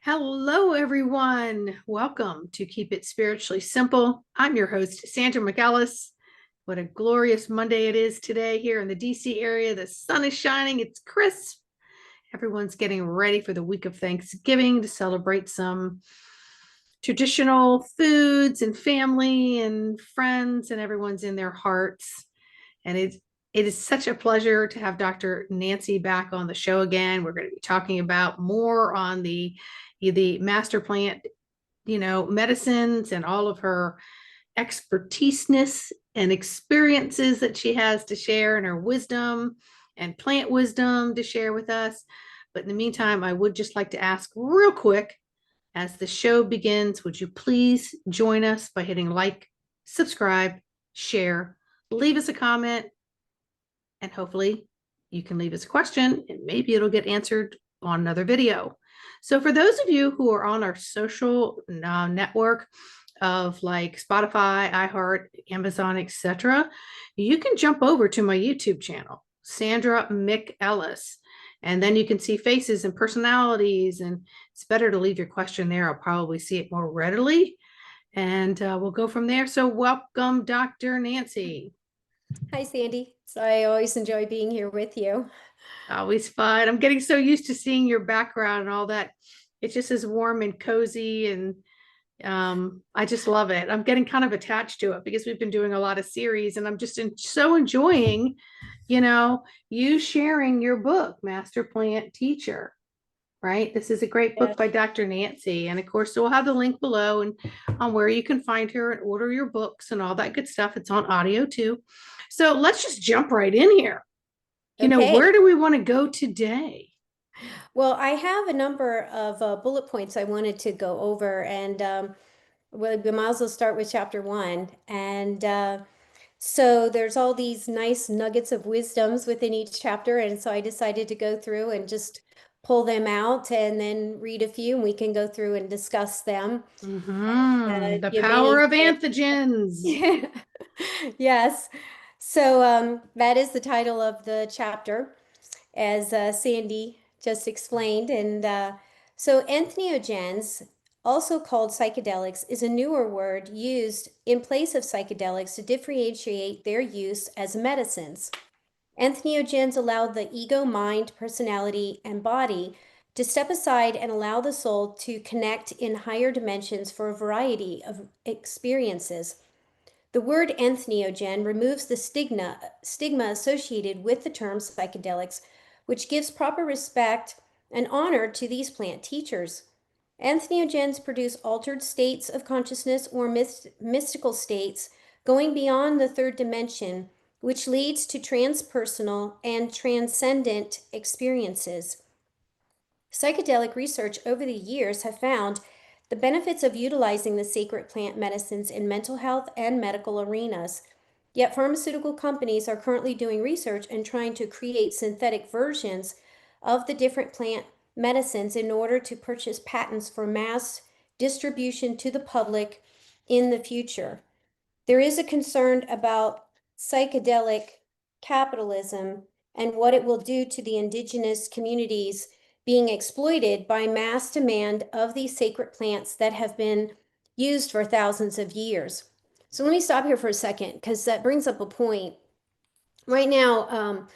Hello, everyone. Welcome to Keep It Spiritually Simple. I'm your host, Sandra McAllis. What a glorious Monday it is today here in the DC area. The sun is shining, it's crisp. Everyone's getting ready for the week of Thanksgiving to celebrate some traditional foods and family and friends, and everyone's in their hearts. And it is such a pleasure to have Dr. Nancy back on the show again. We're going to be talking about more on the master plant, medicines and all of her expertiseness and experiences that she has to share and her wisdom and plant wisdom to share with us. But in the meantime, I would just like to ask real quick as the show begins, would you please join us by hitting like, subscribe, share, leave us a comment, and hopefully you can leave us a question and maybe it'll get answered on another video. So for those of you who are on our social network of like Spotify, iHeart, Amazon, etc., you can jump over to my YouTube channel, Sandra McAllis, and then you can see faces and personalities, and it's better to leave your question there. I'll probably see it more readily, and we'll go from there. So welcome, Dr. Nancy. Hi, Sandy. So I always enjoy being here with you. Always fun. I'm getting so used to seeing your background and all that. It's just as warm and cozy, and I just love it. I'm getting kind of attached to it because we've been doing a lot of series, and I'm just so enjoying, you sharing your book, Master Plant Teacher. Right. This is a great book Yeah. by Dr. Nancy. And of course, we'll have the link below and on where you can find her and order your books and all that good stuff. It's on audio too. So let's just jump right in here. Okay. Where do we want to go today? Well, I have a number of bullet points I wanted to go over, and we might as well start with chapter one. And so there's all these nice nuggets of wisdoms within each chapter, and so I decided to go through and just pull them out and then read a few, and we can go through and discuss them. The Give power any of entheogens. Yes. So that is the title of the chapter, as Sandy just explained. And so entheogens, also called psychedelics, is a newer word used in place of psychedelics to differentiate their use as medicines. Entheogens allow the ego, mind, personality, and body to step aside and allow the soul to connect in higher dimensions for a variety of experiences. The word entheogen removes the stigma associated with the term psychedelics, which gives proper respect and honor to these plant teachers. Entheogens produce altered states of consciousness or mystical states going beyond the third dimension, which leads to transpersonal and transcendent experiences. Psychedelic research over the years have found the benefits of utilizing the sacred plant medicines in mental health and medical arenas. Yet pharmaceutical companies are currently doing research and trying to create synthetic versions of the different plant medicines in order to purchase patents for mass distribution to the public in the future. There is a concern about psychedelic capitalism and what it will do to the indigenous communities being exploited by mass demand of these sacred plants that have been used for thousands of years. So let me stop here for a second because that brings up a point. Right now,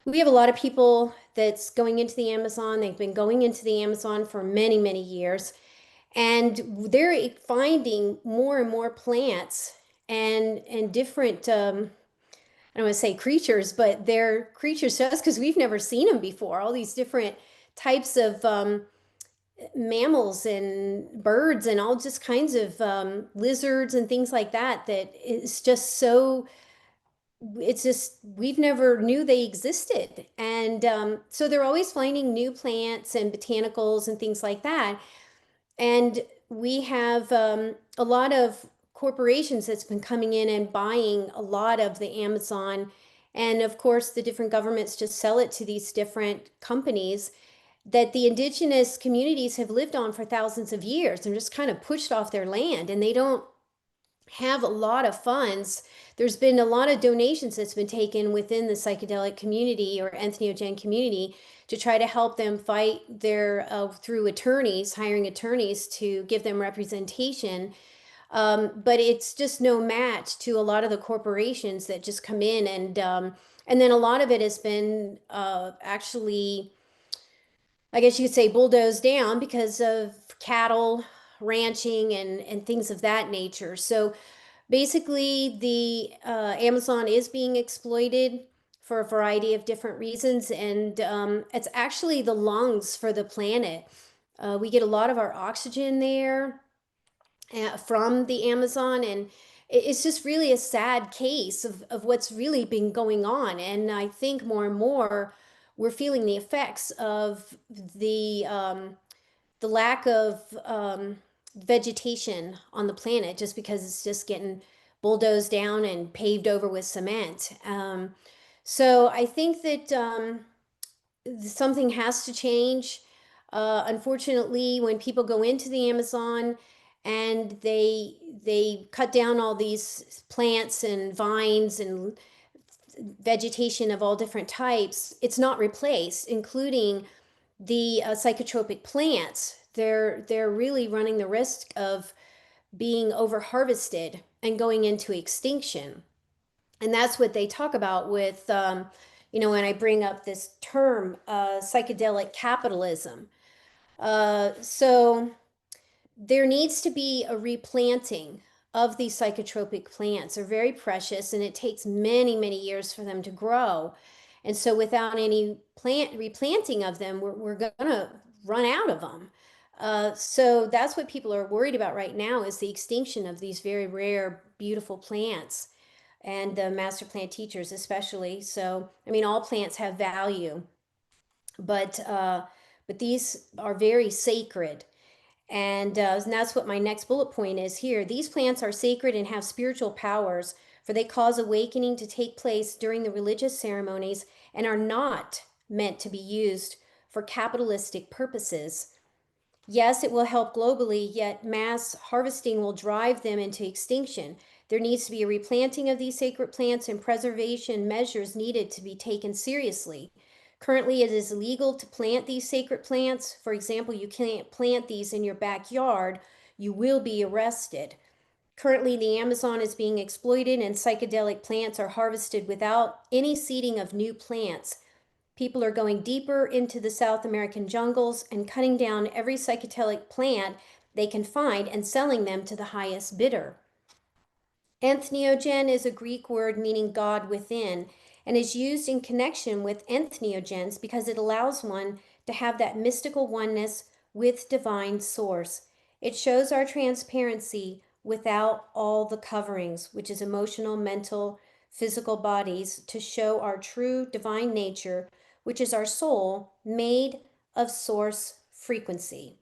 we have a lot of people that's going into the Amazon. They've been going into the Amazon for many, many years, and they're finding more and more plants and different I don't want to say creatures, but they're creatures to us because we've never seen them before. All these different types of mammals and birds and all just kinds of lizards and things like that, that is just so, it's just we've never knew they existed. And so they're always finding new plants and botanicals and things like that. And we have a lot of corporations that's been coming in and buying a lot of the Amazon. And of course, the different governments just sell it to these different companies that the indigenous communities have lived on for thousands of years and just kind of pushed off their land. And they don't have a lot of funds. There's been a lot of donations that's been taken within the psychedelic community or entheogen community to try to help them fight their through attorneys, hiring attorneys to give them representation. But it's just no match to a lot of the corporations that just come in and then a lot of it has been actually, I guess you could say, bulldozed down because of cattle ranching and things of that nature. So basically, the Amazon is being exploited for a variety of different reasons, and it's actually the lungs for the planet. We get a lot of our oxygen there from the Amazon, and it's just really a sad case of what's really been going on. And I think more and more we're feeling the effects of the lack of vegetation on the planet just because it's just getting bulldozed down and paved over with cement. So I think that something has to change. Unfortunately, when people go into the Amazon and they cut down all these plants and vines and vegetation of all different types, it's not replaced, including the psychotropic plants. They're really running the risk of being over harvested and going into extinction. And that's what they talk about with, when I bring up this term, psychedelic capitalism. So there needs to be a replanting of these psychotropic plants. They're very precious and it takes many, many years for them to grow. And so without any plant replanting of them, we're going to run out of them. So that's what people are worried about right now is the extinction of these very rare, beautiful plants and the master plant teachers especially. So, I mean, all plants have value, but these are very sacred. And that's what my next bullet point is here. These plants are sacred and have spiritual powers, for they cause awakening to take place during the religious ceremonies and are not meant to be used for capitalistic purposes. Yes, it will help globally, yet mass harvesting will drive them into extinction. There needs to be a replanting of these sacred plants and preservation measures needed to be taken seriously. Currently, it is illegal to plant these sacred plants. For example, you can't plant these in your backyard. You will be arrested. Currently, the Amazon is being exploited and psychedelic plants are harvested without any seeding of new plants. People are going deeper into the South American jungles and cutting down every psychedelic plant they can find and selling them to the highest bidder. Entheogen is a Greek word meaning God within and is used in connection with entheogens because it allows one to have that mystical oneness with divine source. It shows our transparency without all the coverings, which is emotional, mental, physical bodies, to show our true divine nature, which is our soul made of source frequency.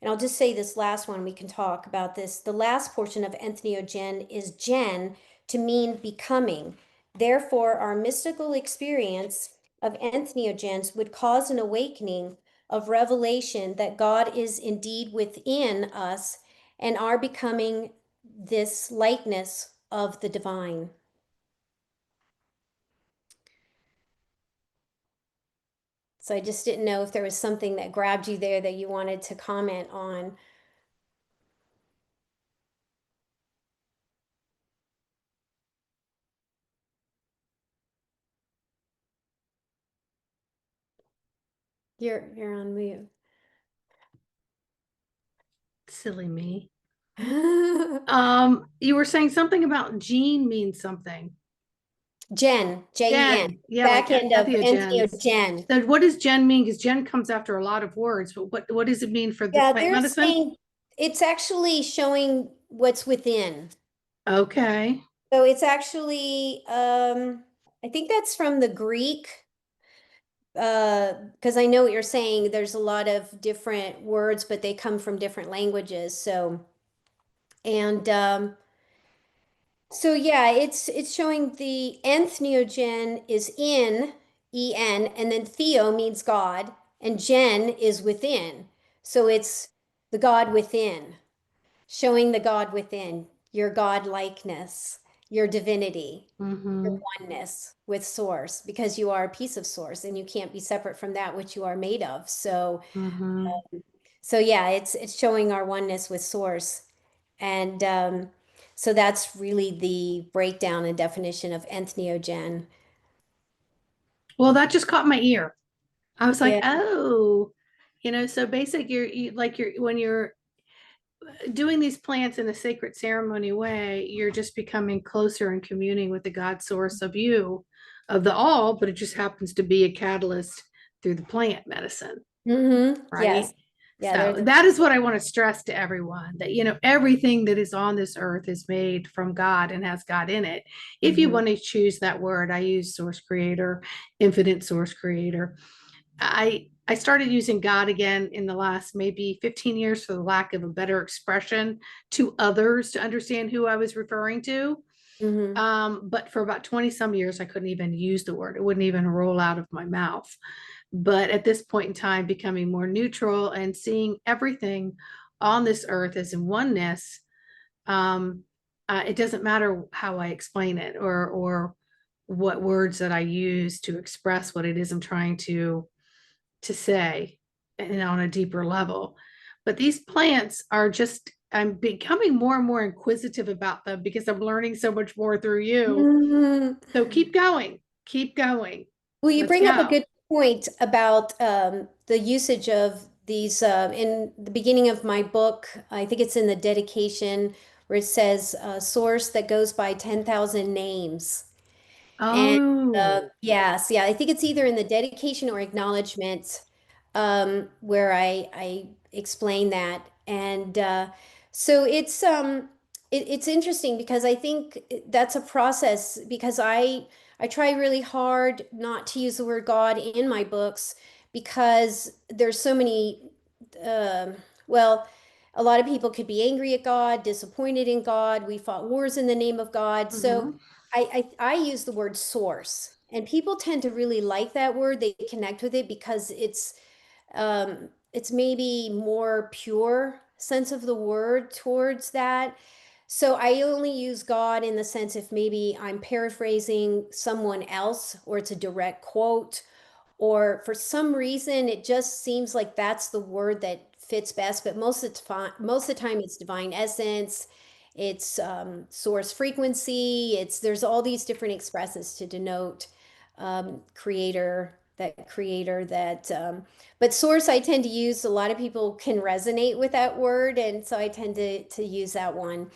And I'll just say this last one, we can talk about this. The last portion of entheogen is gen to mean becoming. Therefore, our mystical experience of entheogens would cause an awakening of revelation that God is indeed within us and are becoming this likeness of the divine. So I just didn't know if there was something that grabbed you there that you wanted to comment on. You're on mute. Silly me. You were saying something about gene means something. Gen, Jen, Gen, yeah, like back end of entheogens. entheogen. So what does gen mean? Because gen comes after a lot of words, but what does it mean for the Yeah, plant they're medicine? saying it's actually showing what's within. Okay. So it's actually, I think that's from the Greek, because I know what you're saying. There's a lot of different words, but they come from different languages. And yeah, it's showing the nth neogen is in en, and then theo means God, and gen is within. So it's the God within, showing the God within. your God-likeness, your divinity, your Mm-hmm. oneness with source, because you are a piece of source and you can't be separate from that which you are made of. Mm-hmm. So yeah, it's showing our oneness with source. And so that's really the breakdown and definition of entheogen. Well, that just caught my ear. I was like, Yeah. oh, so basic, you're when you're doing these plants in a sacred ceremony way, you're just becoming closer and communing with the God source of you, of the all, but it just happens to be a catalyst through the plant medicine, Yes. right? Yeah, So they're the that is what I want to stress to everyone, that everything that is on this earth is made from God and has God in it. If you Mhm. want to choose that word, I use source creator, infinite source creator. I started using God again in the last maybe 15 years for the lack of a better expression to others to understand who I was referring to. Mhm. But for about 20 some years, I couldn't even use the word. It wouldn't even roll out of my mouth. But at this point in time, becoming more neutral and seeing everything on this earth as in oneness, um, it doesn't matter how I explain it or what words that I use to express what it is I'm trying to say and on a deeper level. But these plants are just, I'm becoming more and more inquisitive about them because I'm learning so much more through you. Mhm. So keep going, keep going. Well, you Let's bring up a go. good point about the usage of these in the beginning of my book. I think it's in the dedication where it says source that goes by 10,000 names. And Oh, yes, yeah, I think it's either in the dedication or acknowledgement where I explain that. And so it's interesting because I think that's a process because I try really hard not to use the word God in my books because there's so many um well, a lot of people could be angry at God, disappointed in God. We fought wars in the name of God. So mhm, I use the word source, and people tend to really like that word. They connect with it because it's maybe more pure sense of the word towards that. So I only use God in the sense if maybe I'm paraphrasing someone else or it's a direct quote or for some reason it just seems like that's the word that fits best. But most of the time it's divine essence, it's source frequency, it's there's all these different expressions to denote creator that but source I tend to use. A lot of people can resonate with that word, and so I tend to use that one.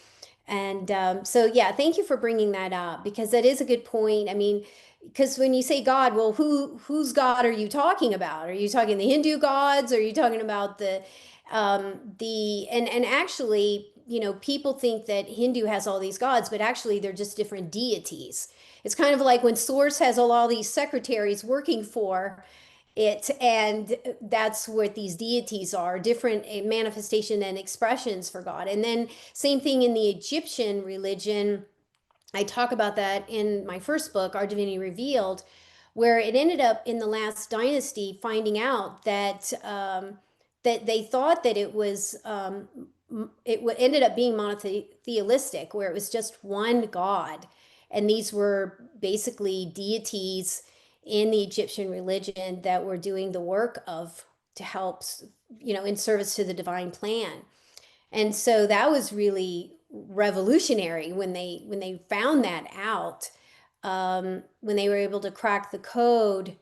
And so, yeah, thank you for bringing that up because that is a good point. I mean, because when you say God, well, whose God are you talking about? Are you talking the Hindu gods? Are you talking about the and actually, people think that Hindu has all these gods, but actually they're just different deities. It's kind of like when Source has all these secretaries working for it, and that's what these deities are, different manifestation and expressions for God. And then same thing in the Egyptian religion. I talk about that in my first book, Our Divinity Revealed, where it ended up in the last dynasty finding out that that they thought that it was ended up being monotheistic, where it was just one god, and these were basically deities in the Egyptian religion that were doing the work of to help, in service to the divine plan. And so that was really revolutionary when they found that out, when they were able to crack the code.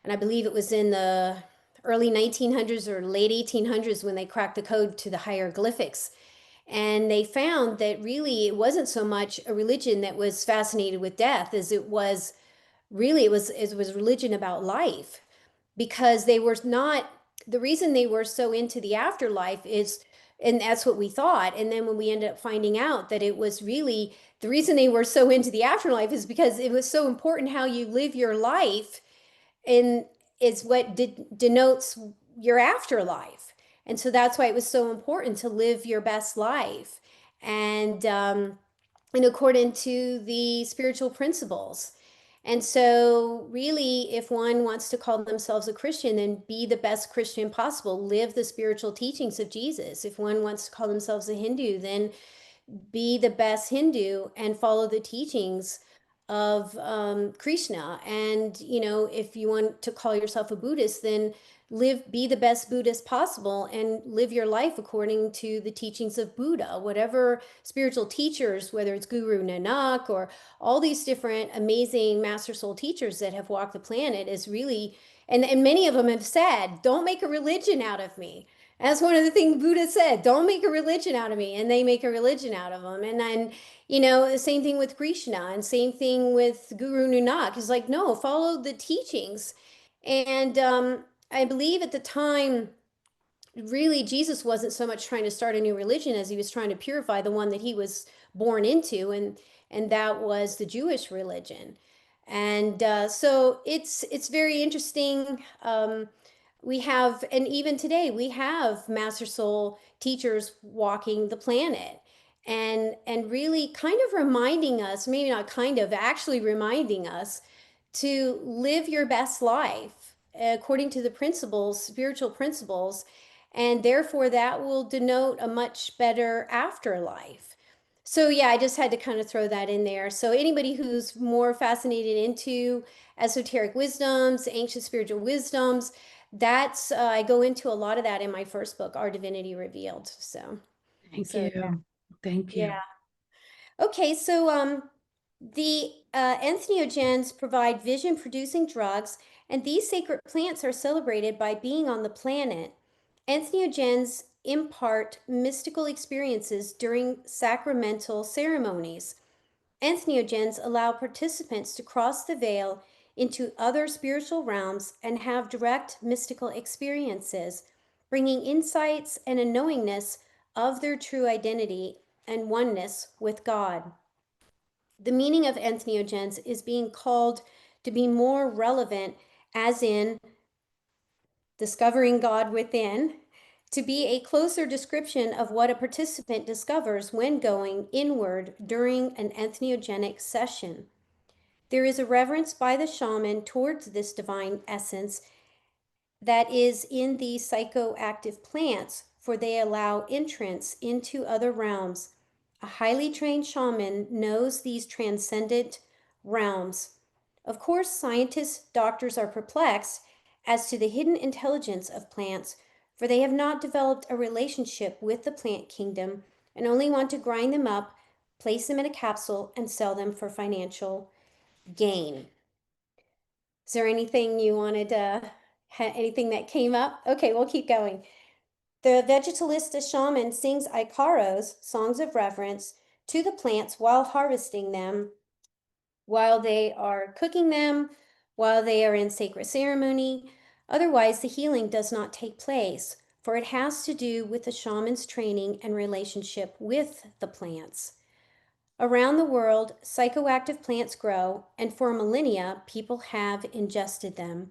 And I believe it was in the early 1900s or late 1800s when they cracked the code to the hieroglyphics. And they found that really it wasn't so much a religion that was fascinated with death as it was really it was religion about life, because they were not, the reason they were so into the afterlife is, and that's what we thought, and then when we ended up finding out that it was really the reason they were so into the afterlife is because it was so important how you live your life, and is what denotes your afterlife. And so that's why it was so important to live your best life, and in accordance to the spiritual principles. And so, really, if one wants to call themselves a Christian, then be the best Christian possible. Live the spiritual teachings of Jesus. If one wants to call themselves a Hindu, then be the best Hindu and follow the teachings of Krishna. And, if you want to call yourself a Buddhist, then be the best Buddhist possible and live your life according to the teachings of Buddha, whatever spiritual teachers, whether it's Guru Nanak or all these different amazing master soul teachers that have walked the planet is really, and many of them have said, don't make a religion out of me. That's one of the things Buddha said. Don't make a religion out of me. And they make a religion out of them. And then, the same thing with Krishna and same thing with Guru Nanak. It's like, no, follow the teachings. And I believe at the time, really, Jesus wasn't so much trying to start a new religion as he was trying to purify the one that he was born into. And that was the Jewish religion. And so it's very interesting. We have, and even today, we have master soul teachers walking the planet and really kind of reminding us, maybe not kind of, actually reminding us to live your best life according to the principles, spiritual principles, and therefore that will denote a much better afterlife. So yeah, I just had to kind of throw that in there. So anybody who's more fascinated into esoteric wisdoms, ancient spiritual wisdoms, that's I go into a lot of that in my first book, Our Divinity Revealed. So Thank so you. Thank you. yeah. Okay, so the entheogens provide vision-producing drugs, and these sacred plants are celebrated by being on the planet. Entheogens impart mystical experiences during sacramental ceremonies. Entheogens allow participants to cross the veil into other spiritual realms and have direct mystical experiences, bringing insights and a knowingness of their true identity and oneness with God. The meaning of entheogens is being called to be more relevant, as in discovering God within, to be a closer description of what a participant discovers when going inward during an entheogenic session. There is a reverence by the shaman towards this divine essence that is in these psychoactive plants, for they allow entrance into other realms. A highly trained shaman knows these transcendent realms. Of course, scientists, doctors are perplexed as to the hidden intelligence of plants, for they have not developed a relationship with the plant kingdom and only want to grind them up, place them in a capsule, and sell them for financial gain. Is there anything you wanted to, anything that came up? Okay, we'll keep going. The vegetalista shaman sings icaros, songs of reverence, to the plants while harvesting them, while they are cooking them, while they are in sacred ceremony. Otherwise, the healing does not take place, for it has to do with the shaman's training and relationship with the plants. Around the world, psychoactive plants grow, and for millennia, people have ingested them.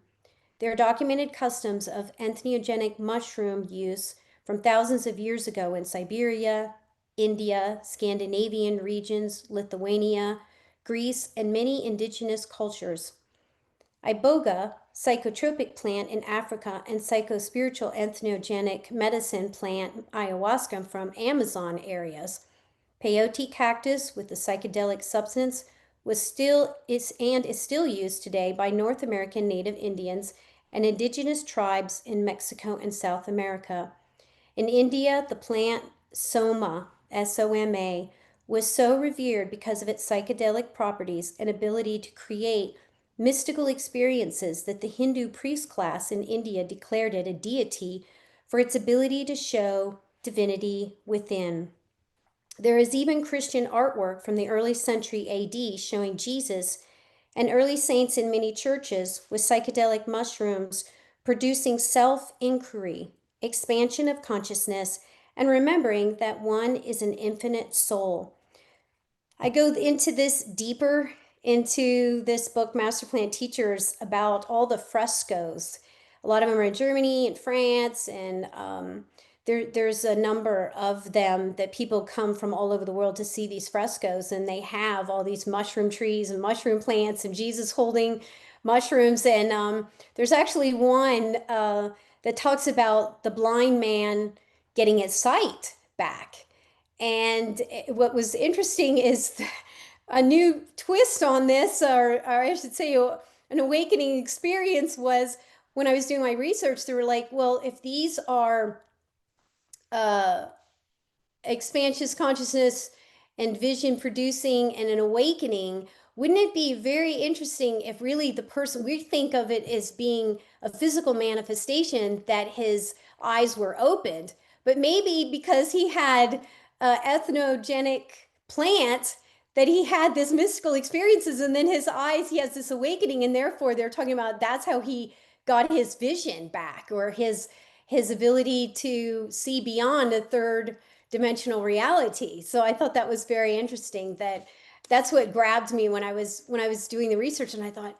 There are documented customs of entheogenic mushroom use from thousands of years ago in Siberia, India, Scandinavian regions, Lithuania, Greece, and many indigenous cultures. Iboga, psychotropic plant in Africa, and psychospiritual entheogenic medicine plant, ayahuasca, from Amazon areas. Peyote cactus with the psychedelic substance is still used today by North American Native Indians and indigenous tribes in Mexico and South America. In India, the plant Soma, S-O-M-A, was so revered because of its psychedelic properties and ability to create mystical experiences that the Hindu priest class in India declared it a deity for its ability to show divinity within. There is even Christian artwork from the early century AD showing Jesus and early saints in many churches with psychedelic mushrooms producing self inquiry, expansion of consciousness, and remembering that one is an infinite soul. I go into this deeper into this book, Master Plant Teachers, about all the frescoes. A lot of them are in Germany and France, and there's a number of them that people come from all over the world to see these frescoes, and they have all these mushroom trees and mushroom plants and Jesus holding mushrooms. And there's actually one that talks about the blind man getting his sight back. And what was interesting is a new twist on this, or I should say, an awakening experience was when I was doing my research. They were like, well, if these are uh, expansive consciousness and vision producing and an awakening, wouldn't it be very interesting if really the person, we think of it as being a physical manifestation that his eyes were opened, but maybe because he had entheogenic plant, that he had this mystical experiences, and then his eyes, he has this awakening, and therefore they're talking about that's how he got his vision back, or his ability to see beyond a third dimensional reality. So I thought that was very interesting. That's what grabbed me when I was doing the research, and I thought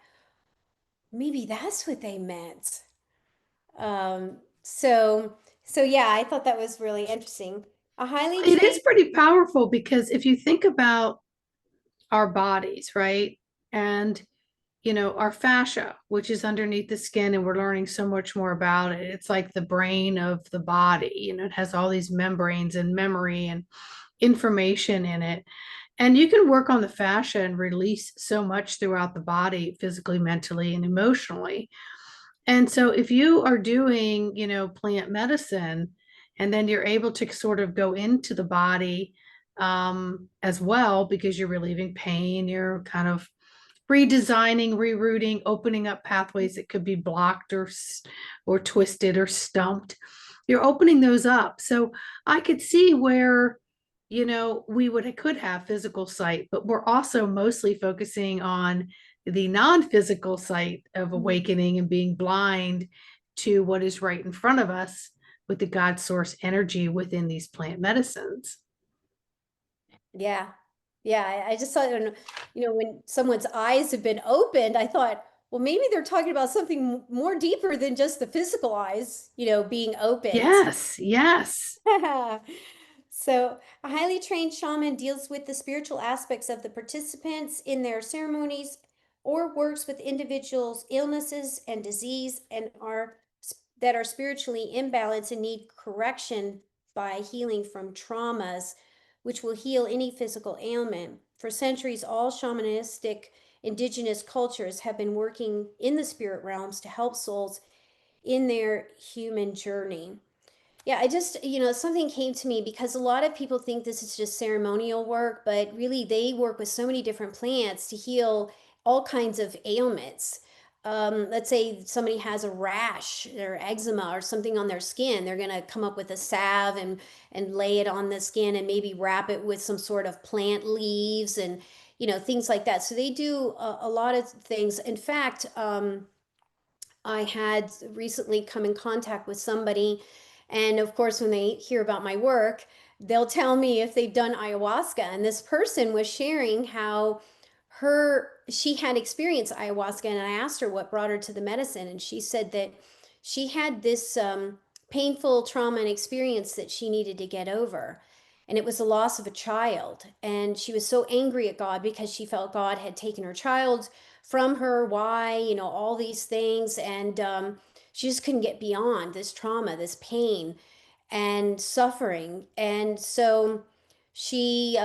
maybe that's what they meant. Um, so so yeah, I thought that was really interesting. A highly It is trained. pretty powerful because if you think about our bodies, right? And our fascia, which is underneath the skin, and we're learning so much more about it. It's like the brain of the body. It has all these membranes and memory and information in it. And you can work on the fascia and release so much throughout the body, physically, mentally, and emotionally. And so if you are doing, plant medicine, and then you're able to sort of go into the body as well, because you're relieving pain, you're kind of redesigning, rerouting, opening up pathways that could be blocked or twisted or stumped. You're opening those up. So I could see where, we would could have physical sight, but we're also mostly focusing on the non-physical sight of awakening and being blind to what is right in front of us with the God source energy within these plant medicines. Yeah. Yeah, I just thought, when someone's eyes have been opened, I thought, well, maybe they're talking about something more deeper than just the physical eyes, being opened. Yes, yes. So, a highly trained shaman deals with the spiritual aspects of the participants in their ceremonies or works with individuals' illnesses and disease and are that are spiritually imbalanced and need correction by healing from traumas, which will heal any physical ailment. For centuries, all shamanistic indigenous cultures have been working in the spirit realms to help souls in their human journey. Yeah, I just, something came to me because a lot of people think this is just ceremonial work, but really they work with so many different plants to heal all kinds of ailments. Let's say somebody has a rash or eczema or something on their skin, they're going to come up with a salve and lay it on the skin and maybe wrap it with some sort of plant leaves and things like that. So they do a lot of things. In fact, I had recently come in contact with somebody, and of course, when they hear about my work, they'll tell me if they've done ayahuasca. And this person was sharing how she had experienced ayahuasca, and I asked her what brought her to the medicine, and she said that she had this painful trauma and experience that she needed to get over. And it was the loss of a child. And she was so angry at God because she felt God had taken her child from her, why, all these things. And she just couldn't get beyond this trauma, this pain and suffering. And so she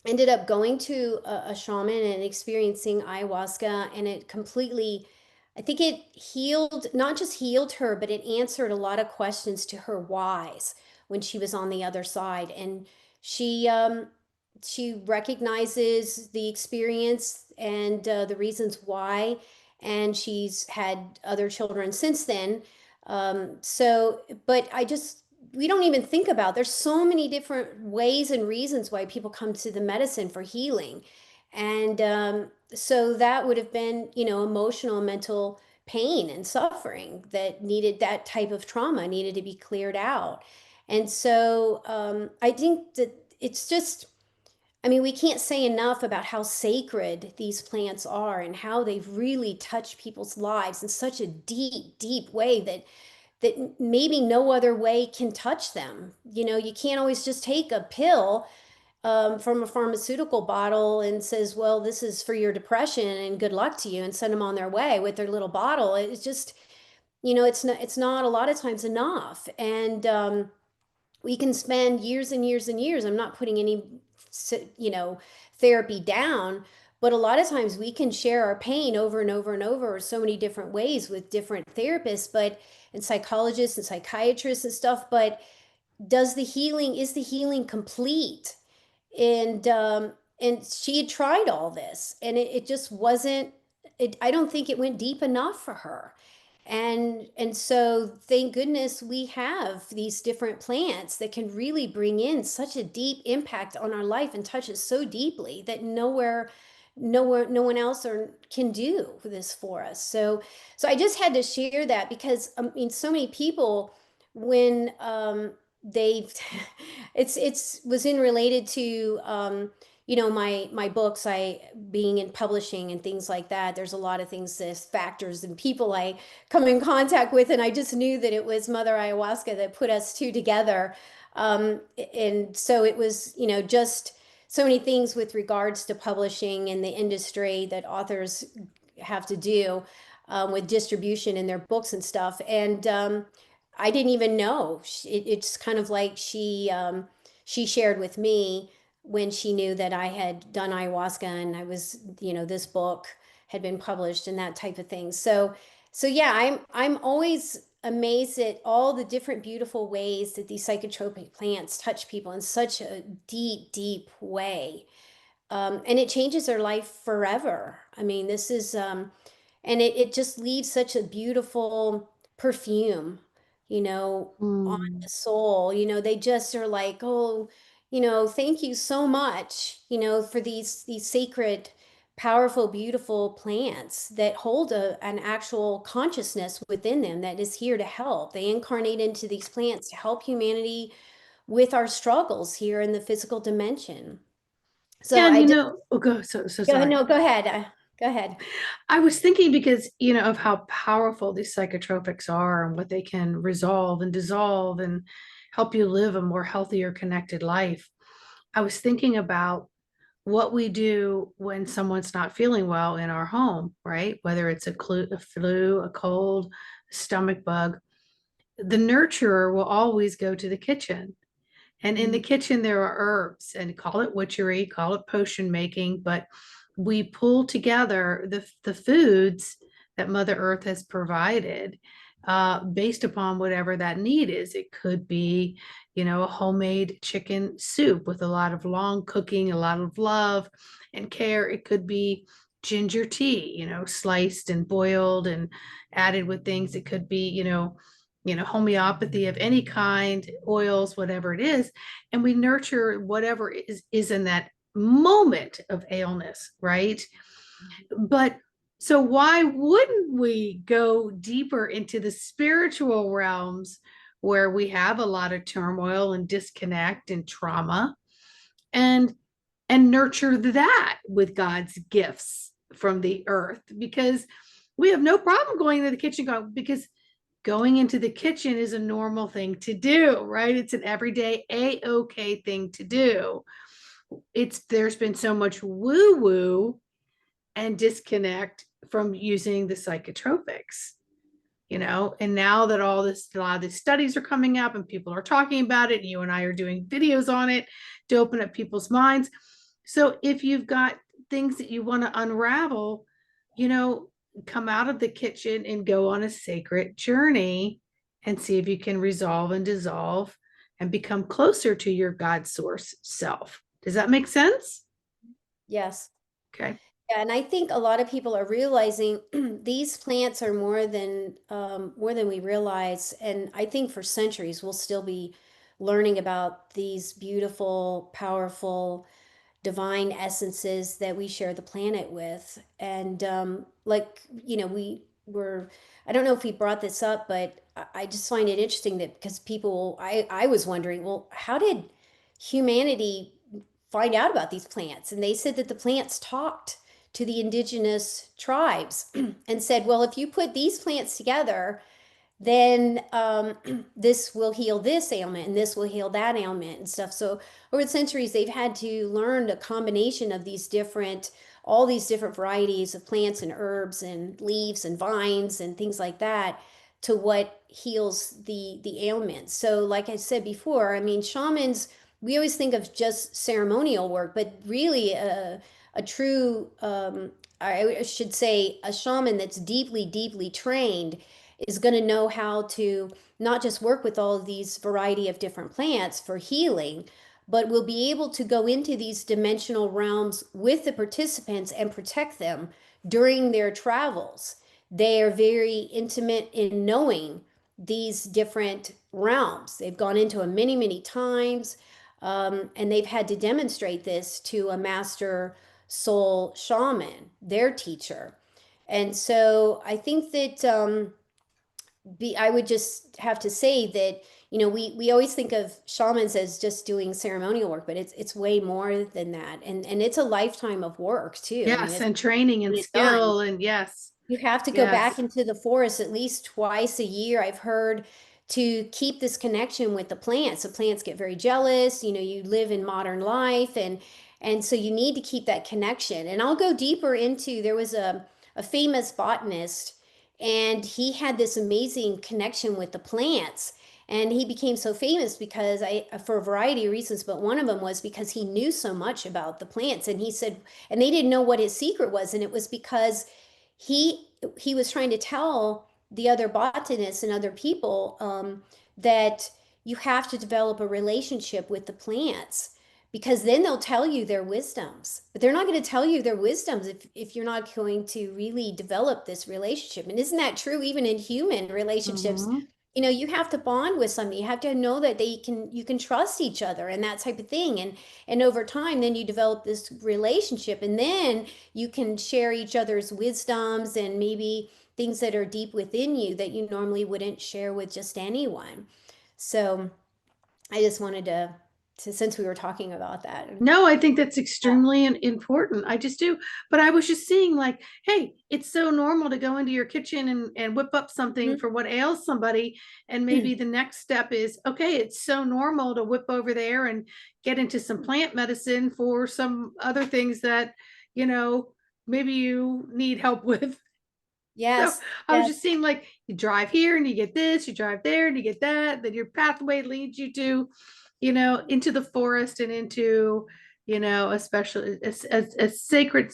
ended up going to a shaman and experiencing ayahuasca, and it completely, I think it healed, not just healed her, but it answered a lot of questions to her whys when she was on the other side. And she she recognizes the experience and the reasons why, and she's had other children since then. But I just, we don't even think about, there's so many different ways and reasons why people come to the medicine for healing. And so that would have been, emotional, mental pain and suffering that needed, that type of trauma needed to be cleared out. And so I think that it's just, I mean, we can't say enough about how sacred these plants are and how they've really touched people's lives in such a deep, deep way that maybe no other way can touch them. You can't always just take a pill from a pharmaceutical bottle and says, well, this is for your depression and good luck to you, and send them on their way with their little bottle. It's just, it's not a lot of times enough. And we can spend years and years and years. I'm not putting any, you know, therapy down, but a lot of times we can share our pain over and over and over so many different ways with different therapists, but and psychologists and psychiatrists and stuff. But is the healing complete? And she had tried all this, and it just wasn't. I don't think it went deep enough for her. And so thank goodness we have these different plants that can really bring in such a deep impact on our life and touch us so deeply that no one else can do this for us. So I just had to share that because I mean so many people when they it's was in related to you know, my books, I being in publishing and things like that. There's a lot of things, this factors and people I come in contact with, and I just knew that it was Mother Ayahuasca that put us two together. And so it was, you know, just so many things with regards to publishing and the industry that authors have to do with distribution in their books and stuff. And I didn't even know. It's kind of like she shared with me when she knew that I had done ayahuasca and I was, you know, this book had been published and that type of thing. So yeah, I'm always amazed at all the different beautiful ways that these psychotropic plants touch people in such a deep, deep way. And it changes their life forever. I mean, this is, and it just leaves such a beautiful perfume, you know, on Mm. the soul. You know, they just are like, oh, you know, thank you so much, you know, for these sacred, powerful, beautiful plants that hold an actual consciousness within them that is here to help. They incarnate into these plants to help humanity with our struggles here in the physical dimension. So Yeah, and I just oh, so go ahead. sorry. No, go ahead. Go ahead. I was thinking because, of how powerful these psychotropics are and what they can resolve and dissolve and help you live a more healthier, connected life. I was thinking about what we do when someone's not feeling well in our home, right? Whether it's a flu, a cold, a stomach bug, the nurturer will always go to the kitchen. And in the Mhm. kitchen, there are herbs, and call it witchery, call it potion making, but we pull together the foods that Mother Earth has provided based upon whatever that need is. It could be, a homemade chicken soup with a lot of long cooking, a lot of love and care. It could be ginger tea, sliced and boiled and added with things. It could be, homeopathy of any kind, oils, whatever it is, and we nurture whatever is in that moment of illness, right? But so why wouldn't we go deeper into the spiritual realms where we have a lot of turmoil and disconnect and trauma and nurture that with God's gifts from the earth? Because we have no problem going to the kitchen because going into the kitchen is a normal thing to do, right? It's an everyday a-okay thing to do. There's been so much woo woo and disconnect from using the psychotropics, and now that a lot of these studies are coming up and people are talking about it, and you and I are doing videos on it to open up people's minds. So if you've got things that you want to unravel, you know come out of the kitchen and go on a sacred journey and see if you can resolve and dissolve and become closer to your God source self. Does that make sense? Yes. Okay. Yeah, and I think a lot of people are realizing these plants are more than we realize. And I think for centuries we'll still be learning about these beautiful, powerful, divine essences that we share the planet with. And like, you know, I don't know if we brought this up, but I just find it interesting that because I was wondering, well, how did humanity find out about these plants? And they said that the plants talked to the indigenous tribes and said, well, if you put these plants together, then this will heal this ailment and this will heal that ailment and stuff. So over the centuries, they've had to learn a combination of all these different varieties of plants and herbs and leaves and vines and things like that to what heals the ailments. So like I said before, I mean, shamans, we always think of just ceremonial work, but really a true I should say a shaman that's deeply, deeply trained is going to know how to not just work with all of these variety of different plants for healing, but will be able to go into these dimensional realms with the participants and protect them during their travels. They are very intimate in knowing these different realms. They've gone into them many, many times, and they've had to demonstrate this to a master soul shaman, their teacher. And so I think that I would just have to say that, we always think of shamans as just doing ceremonial work, but it's way more than that. And it's a lifetime of work too. I mean, Yes, it's and training and done. skill and yes, You have to go back yes. into the forest at least twice a year, I've heard, to keep this connection with the plants. The plants get very jealous. You live in modern life, and so you need to keep that connection. And I'll go deeper into, there was a famous botanist, and he had this amazing connection with the plants. And he became so famous because for a variety of reasons, but one of them was because he knew so much about the plants. And he said, and they didn't know what his secret was, and it was because he was trying to tell the other botanists and other people that you have to develop a relationship with the plants, because then they'll tell you their wisdoms, but they're not going to tell you their wisdoms if you're not going to really develop this relationship. And isn't that true even in human relationships? Mhm. You have to bond with somebody. You have to know that you can trust each other and that type of thing. And over time, then you develop this relationship, and then you can share each other's wisdoms and maybe things that are deep within you that you normally wouldn't share with just anyone. So I just wanted to since we were talking about that. No, I think that's extremely important. I just do. But I was just seeing like, hey, it's so normal to go into your kitchen and whip up something Mhm. for what ails somebody. And maybe the next step is, okay, it's so normal to whip over there and get into some plant medicine for some other things that, you know, maybe you need help with. So Yes, I was yes. just seeing like you drive here and you get this, you drive there and you get that, then your pathway leads you to, into the forest and into, especially a sacred,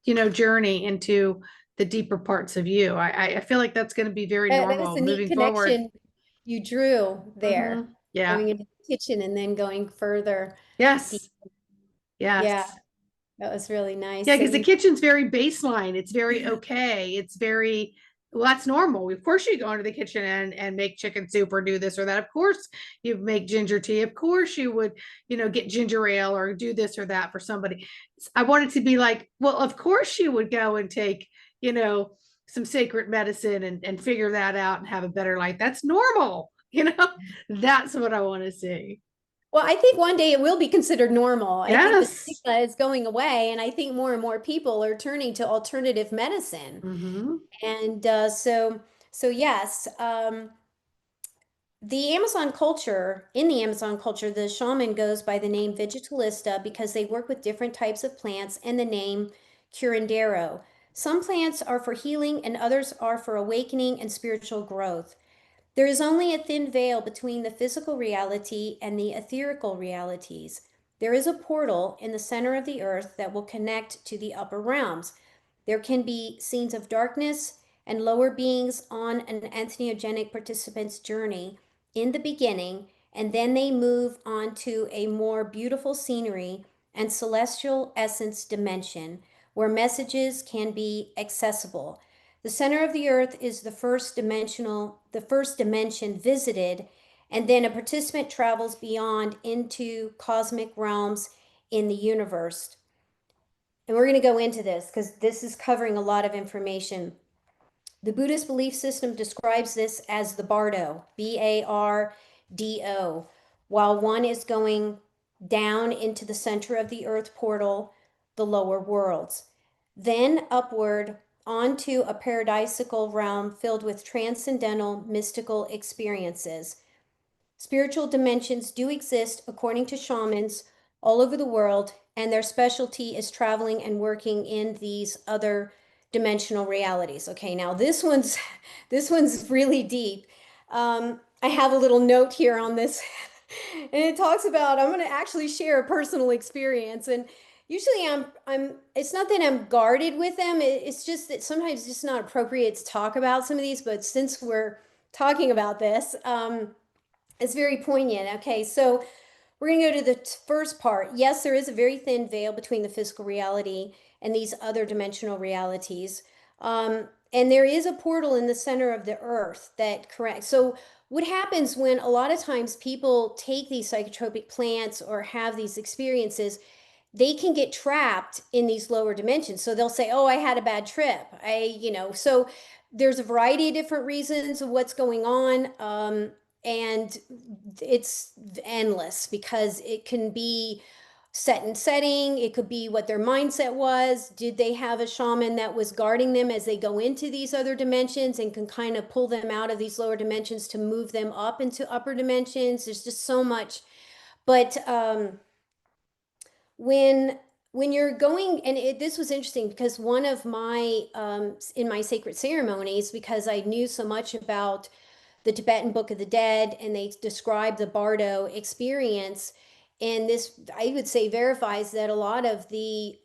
journey into the deeper parts of you. I feel like that's going to be very That was normal a neat moving forward. connection you drew there, Yeah. going into the kitchen and then going further deep. Yes. Yeah, Yes. that was really Yeah, nice that because the you. kitchen's very baseline. It's very okay. It's very well, that's normal. Of course, you go into the kitchen and make chicken soup or do this or that. Of course, you make ginger tea. Of course, you would, get ginger ale or do this or that for somebody. I wanted to be like, well, of course you would go and take, you know, some sacred medicine and figure that out and have a better life. That's normal, That's what I want to see. Well, I think one day it will be considered normal. I think the Yes. stigma is going away, and I think more and more people are turning to alternative medicine. Mm-hmm. And so yes, in the Amazon culture, the shaman goes by the name Vegetalista because they work with different types of plants, and the name Curandero. Some plants are for healing, and others are for awakening and spiritual growth. There is only a thin veil between the physical reality and the etherical realities. There is a portal in the center of the earth that will connect to the upper realms. There can be scenes of darkness and lower beings on an entheogenic participant's journey in the beginning, and then they move on to a more beautiful scenery and celestial essence dimension where messages can be accessible. The center of the earth is the first dimension visited, and then a participant travels beyond into cosmic realms in the universe. And we're going to go into this because this is covering a lot of information. The Buddhist belief system describes this as the bardo, Bardo, while one is going down into the center of the earth portal, the lower worlds, then upward onto a paradisical realm filled with transcendental mystical experiences. Spiritual dimensions do exist according to shamans all over the world, and their specialty is traveling and working in these other dimensional realities. Okay, now this one's this one's really deep. I have a little note here on this, and it talks about I'm going to actually share a personal experience. And usually I'm it's not that I'm guarded with them. It's just that sometimes it's just not appropriate to talk about some of these. But since we're talking about this, it's very poignant. Okay, so we're going to go to the first part. Yes, there is a very thin veil between the physical reality and these other dimensional realities. And there is a portal in the center of the earth that corrects. So, what happens when a lot of times people take these psychotropic plants or have these experiences, they can get trapped in these lower dimensions. So they'll say, "Oh, I had a bad trip." So there's a variety of different reasons of what's going on. And it's endless because it can be set and setting. It could be what their mindset was. Did they have a shaman that was guarding them as they go into these other dimensions and can kind of pull them out of these lower dimensions to move them up into upper dimensions? There's just so much. But when you're going, and this was interesting because one of my in my sacred ceremonies, because I knew so much about the Tibetan Book of the Dead, and they describe the Bardo experience. And this, I would say, verifies that a lot of the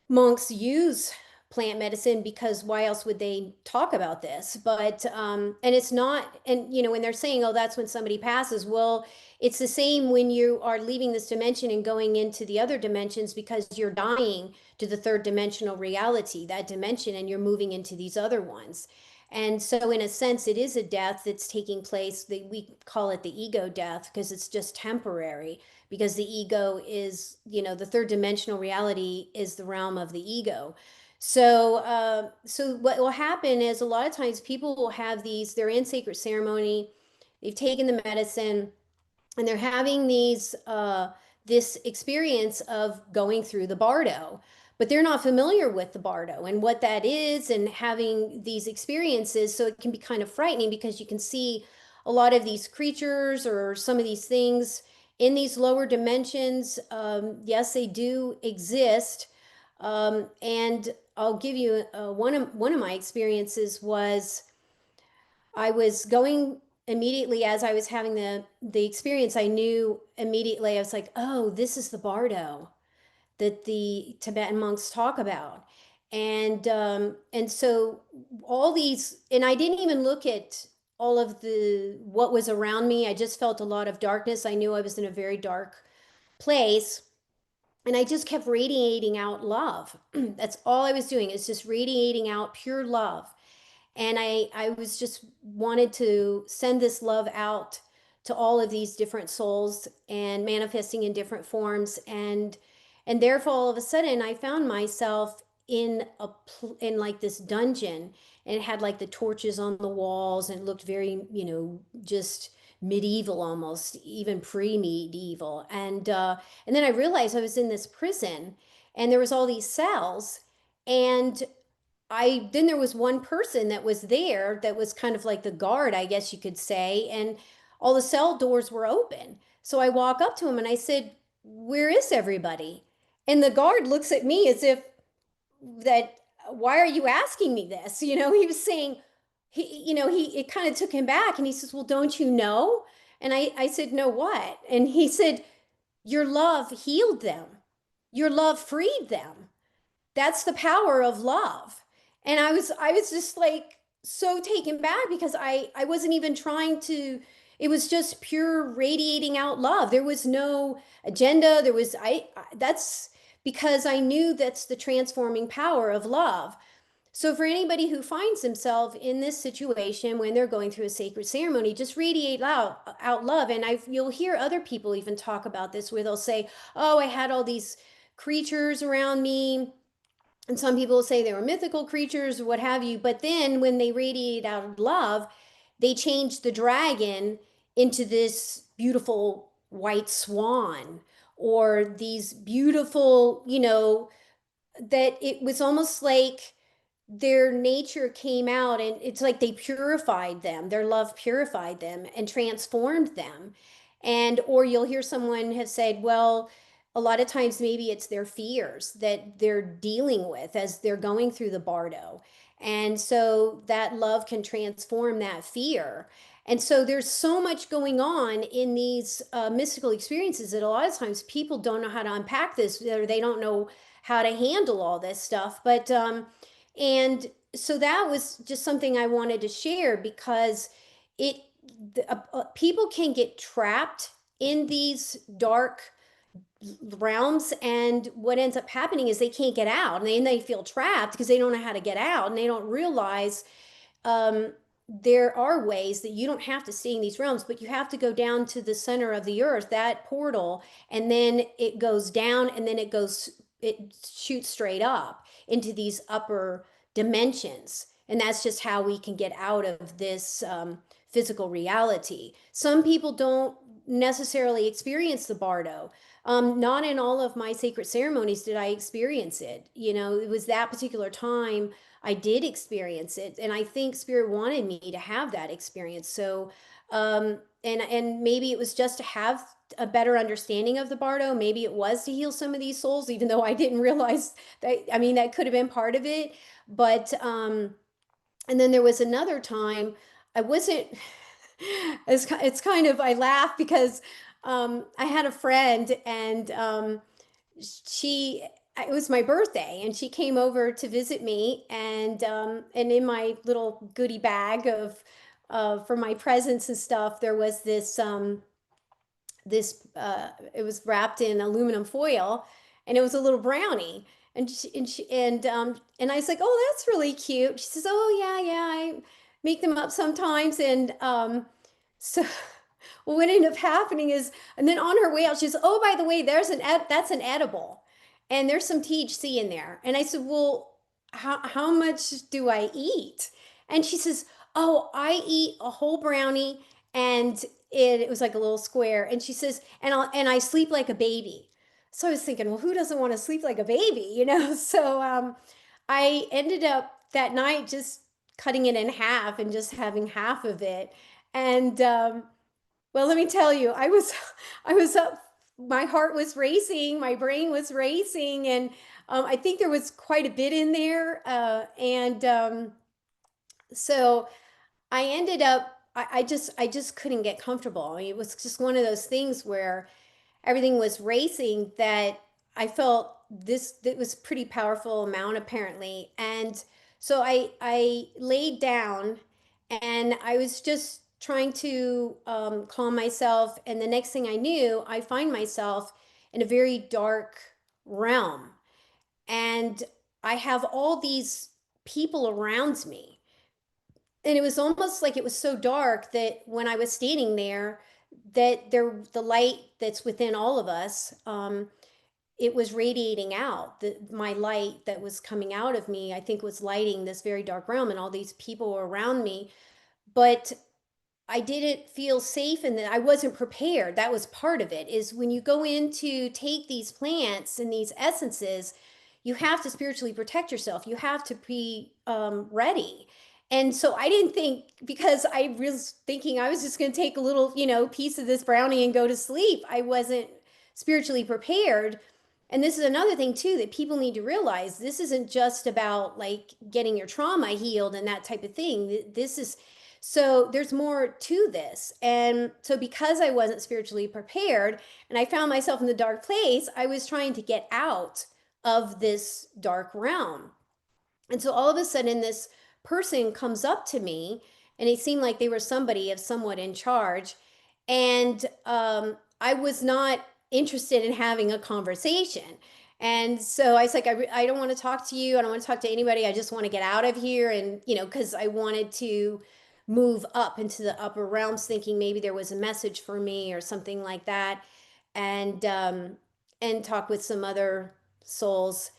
monks use plant medicine because why else would they talk about this? But and it's not, and when they're saying, oh, that's when somebody passes, well, it's the same when you are leaving this dimension and going into the other dimensions because you're dying to the third dimensional reality, that dimension, and you're moving into these other ones. And so, in a sense, it is a death that's taking place. We call it the ego death because it's just temporary, because the ego is, the third dimensional reality is the realm of the ego. So what will happen is a lot of times people will have these, they're in sacred ceremony, they've taken the medicine, and they're having this experience of going through the bardo, but they're not familiar with the bardo and what that is and having these experiences. So it can be kind of frightening because you can see a lot of these creatures or some of these things in these lower dimensions. Yes, they do exist. And I'll give you one of my experiences was I was going immediately as I was having the experience. I knew immediately. I was like, "Oh, this is the bardo that the Tibetan monks talk about." And so all these, and I didn't even look at all of the what was around me. I just felt a lot of darkness. I knew I was in a very dark place, and I just kept radiating out love. That's all I was doing, is just radiating out pure love. And I was just wanted to send this love out to all of these different souls and manifesting in different forms. And therefore all of a sudden I found myself in like this dungeon, and it had like the torches on the walls, and it looked very, just medieval, almost even pre-medieval. And then I realized I was in this prison, and there was all these cells. And then there was one person that was there that was kind of like the guard, I guess you could say, and all the cell doors were open. So I walk up to him and I said, "Where is everybody?" And the guard looks at me as if that, "Why are you asking me this?" He was saying, it kind of took him back, and he says, "Well, don't you know?" And I said, "No, what?" And he said, "Your love healed them. Your love freed them. That's the power of love." And I was just like so taken back because I wasn't even trying to, it was just pure radiating out love. There was no agenda. That's because I knew that's the transforming power of love. So for anybody who finds themselves in this situation when they're going through a sacred ceremony, just radiate out love. And you'll hear other people even talk about this, where they'll say, "Oh, I had all these creatures around me," and some people say they were mythical creatures or what have you. But then when they radiate out of love, they change the dragon into this beautiful white swan, or these beautiful, that it was almost like their nature came out, and it's like they purified them, their love purified them and transformed them. And or you'll hear someone have said, well, a lot of times maybe it's their fears that they're dealing with as they're going through the bardo. And so that love can transform that fear. And so there's so much going on in these mystical experiences that a lot of times people don't know how to unpack this, or they don't know how to handle all this stuff. And so that was just something I wanted to share because it, people can get trapped in these dark realms, and what ends up happening is they can't get out, and they feel trapped because they don't know how to get out, and they don't realize um, there are ways that you don't have to stay in these realms, but you have to go down to the center of the earth, that portal, and then it goes down, and then it shoots straight up into these upper dimensions. And that's just how we can get out of this physical reality. Some people don't necessarily experience the bardo. Not in all of my sacred ceremonies did I experience it. You know, it was that particular time I did experience it, and I think Spirit wanted me to have that experience. So, and maybe it was just to have a better understanding of the bardo. Maybe it was to heal some of these souls, even though I didn't realize that. I mean, that could have been part of it. But and then there was another time I wasn't. It's kind of, I laugh because I had a friend, and she it was my birthday, and she came over to visit me, and in my little goodie bag of for my presents and stuff, there was this it was wrapped in aluminum foil, and it was a little brownie, and I was like, oh, that's really cute. She says, oh yeah, yeah, I make them up sometimes. And so well, what ended up happening is, and then on her way out, she says, oh, by the way, that's an edible, and there's some THC in there. And I said, well, how much do I eat? And she says, oh, I eat a whole brownie, and it was like a little square. And she says, and I sleep like a baby. So I was thinking, well, who doesn't want to sleep like a baby, you know? So I ended up that night just cutting it in half and just having half of it. And well, let me tell you, I was up, my heart was racing, my brain was racing, and I think there was quite a bit in there. So I ended up, I just couldn't get comfortable. I mean, it was just one of those things where everything was racing, that I felt this, that was pretty powerful amount apparently. And so I laid down, and I was just trying to calm myself. And the next thing I knew, I find myself in a very dark realm. And I have all these people around me. And it was almost like it was so dark that when I was standing there, that the light that's within all of us, it was radiating out. My light that was coming out of me, I think, was lighting this very dark realm, and all these people were around me. But I didn't feel safe, and that I wasn't prepared. That was part of it, is when you go in to take these plants and these essences, you have to spiritually protect yourself. You have to be ready. And so I didn't think, because I was thinking I was just going to take a little, piece of this brownie and go to sleep. I wasn't spiritually prepared. And this is another thing too that people need to realize. This isn't just about like getting your trauma healed and that type of thing. This is, so there's more to this. And so because I wasn't spiritually prepared and I found myself in the dark place, I was trying to get out of this dark realm. And so all of a sudden, this person comes up to me, and it seemed like they were somebody of somewhat in charge. And I was not interested in having a conversation. And so I was like, I don't want to talk to you. I don't want to talk to anybody. I just want to get out of here. And, because I wanted to move up into the upper realms, thinking maybe there was a message for me or something like that. And talk with some other souls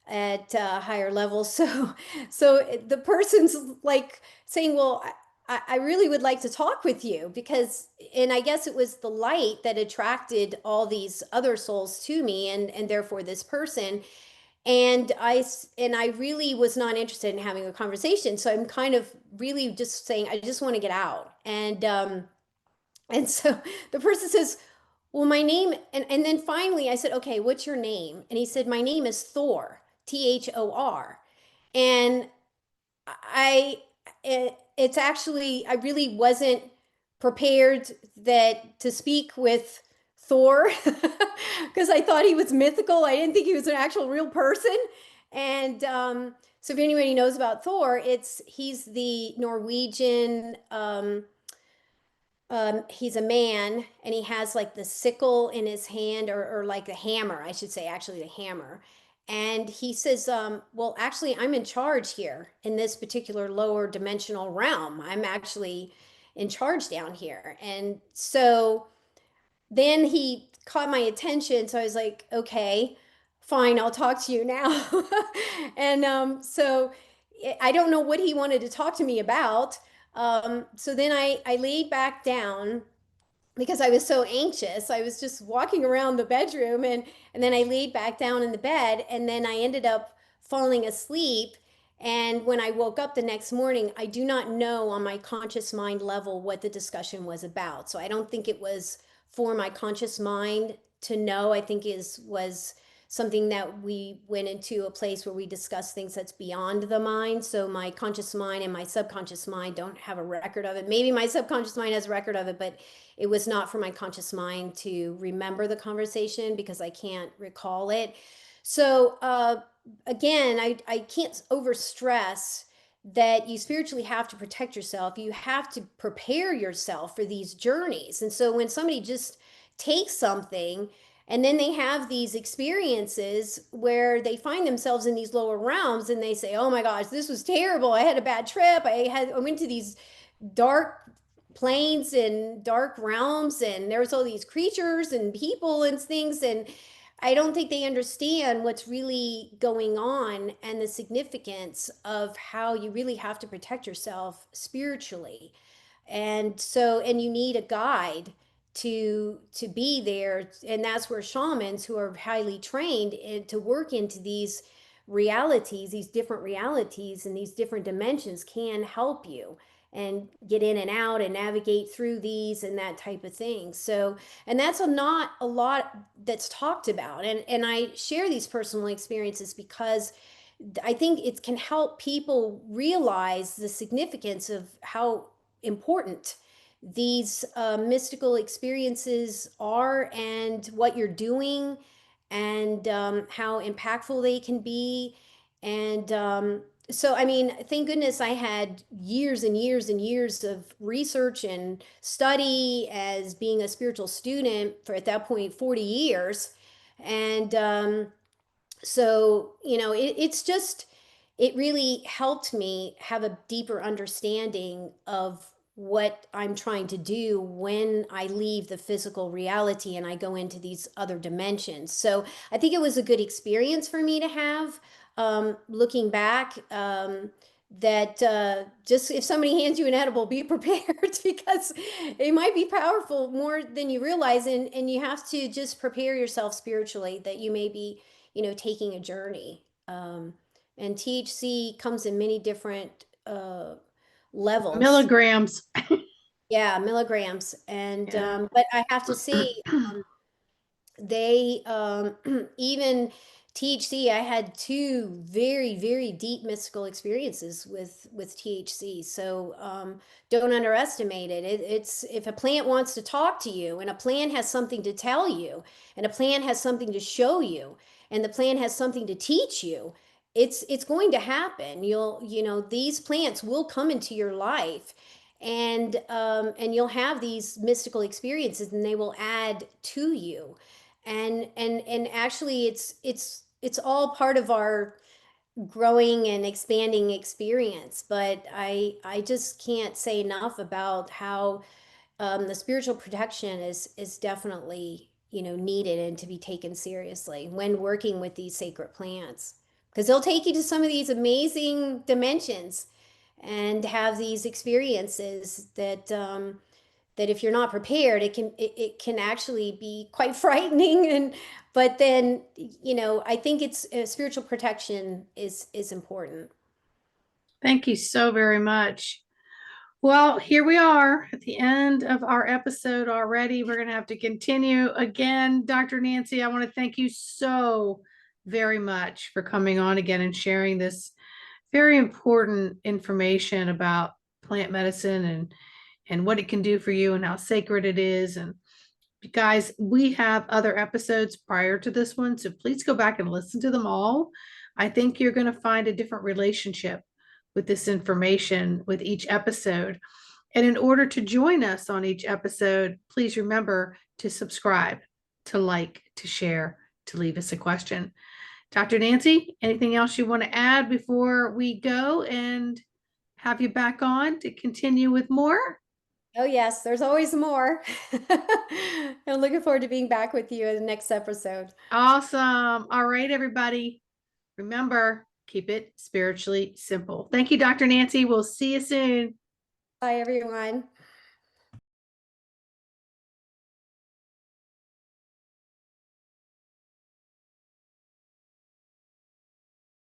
at higher levels. So the person's like saying, well, I really would like to talk with you because, and I guess it was the light that attracted all these other souls to me, and therefore this person. And I really was not interested in having a conversation. So I'm kind of really just saying, I just want to get out. And so the person says, well, my name, and then finally I said, okay, what's your name? And he said, my name is Thor, Thor. And I, it's actually, I really wasn't prepared that to speak with Thor because I thought he was mythical. I didn't think he was an actual real person. And so if anybody knows about Thor, he's the Norwegian he's a man and he has like the sickle in his hand or like the hammer, I should say, actually the hammer. And he says, well, actually, I'm in charge here in this particular lower dimensional realm. I'm actually in charge down here. And so then he caught my attention. So I was like, okay, fine, I'll talk to you now. And so I don't know what he wanted to talk to me about. So then I laid back down because I was so anxious. I was just walking around the bedroom and then I laid back down in the bed and then I ended up falling asleep. And when I woke up the next morning, I do not know on my conscious mind level what the discussion was about. So I don't think it was for my conscious mind to know. I think is was something that we went into a place where we discuss things that's beyond the mind. So my conscious mind and my subconscious mind don't have a record of it. Maybe my subconscious mind has a record of it, but it was not for my conscious mind to remember the conversation because I can't recall it. So again, I can't overstress that you spiritually have to protect yourself. You have to prepare yourself for these journeys. And so when somebody just takes something and then they have these experiences where they find themselves in these lower realms and they say, oh my gosh, this was terrible. I had a bad trip. I went to these dark planes and dark realms and there's all these creatures and people and things, and I don't think they understand what's really going on and the significance of how you really have to protect yourself spiritually. And so and you need a guide to be there, and that's where shamans who are highly trained to work into these realities, these different realities and these different dimensions can help you and get in and out and navigate through these and that type of thing. So, and that's not a lot that's talked about. And I share these personal experiences because I think it can help people realize the significance of how important these mystical experiences are and what you're doing and how impactful they can be. And so, I mean, thank goodness I had years and years and years of research and study as being a spiritual student for at that point 40 years. And so, it's just, it really helped me have a deeper understanding of what I'm trying to do when I leave the physical reality and I go into these other dimensions. So I think it was a good experience for me to have. Looking back, that just if somebody hands you an edible, be prepared because it might be powerful more than you realize, and you have to just prepare yourself spiritually that you may be, taking a journey. And THC comes in many different levels. Milligrams. Yeah, milligrams. And Yeah. but I have to say, they even THC, I had two very, very deep mystical experiences with THC. So don't underestimate it. It's if a plant wants to talk to you and a plant has something to tell you and a plant has something to show you and the plant has something to teach you, it's going to happen. These plants will come into your life and you'll have these mystical experiences and they will add to you. And actually it's all part of our growing and expanding experience, but I just can't say enough about how the spiritual protection is definitely needed and to be taken seriously when working with these sacred plants, because they'll take you to some of these amazing dimensions and have these experiences that if you're not prepared, it can actually be quite frightening. And but then I think it's spiritual protection is important. Thank you so very much. Well, here we are at the end of our episode already. We're going to have to continue again. Dr. Nancy, I want to thank you so very much for coming on again and sharing this very important information about plant medicine and what it can do for you and how sacred it is. And guys, we have other episodes prior to this one, so please go back and listen to them all. I think you're going to find a different relationship with this information with each episode. And in order to join us on each episode, please remember to subscribe, to like, to share, to leave us a question. Dr. Nancy, anything else you want to add before we go and have you back on to continue with more? Oh, yes, there's always more. I'm looking forward to being back with you in the next episode. Awesome. All right, everybody. Remember, keep it spiritually simple. Thank you, Dr. Nancy. We'll see you soon. Bye, everyone.